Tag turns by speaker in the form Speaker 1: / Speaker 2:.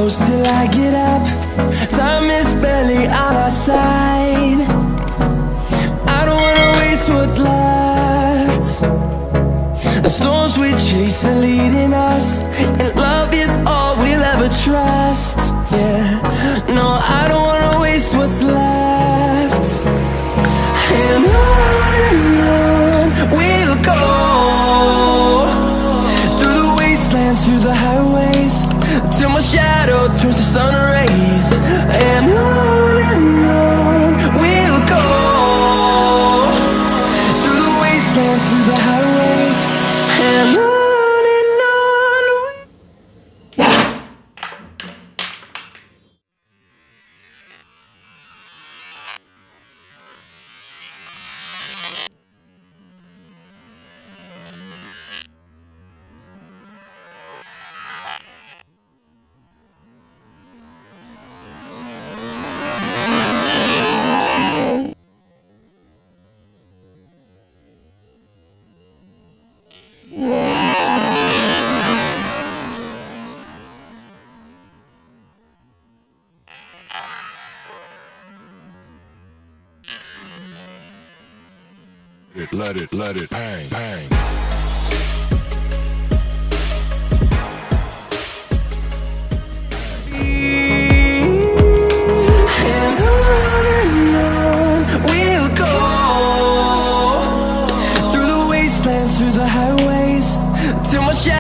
Speaker 1: close till I get up. Time is barely on our side. I don't wanna waste what's left. The storms we chase are leading us, and love is all we'll ever trust. Yeah, no, I don't wanna waste what's left. And on we'll go, through the wastelands, through the highways, till my shadow turns to sun rays. And on we'll go, through the wastelands, through the highways, and on.
Speaker 2: Let it bang, bang.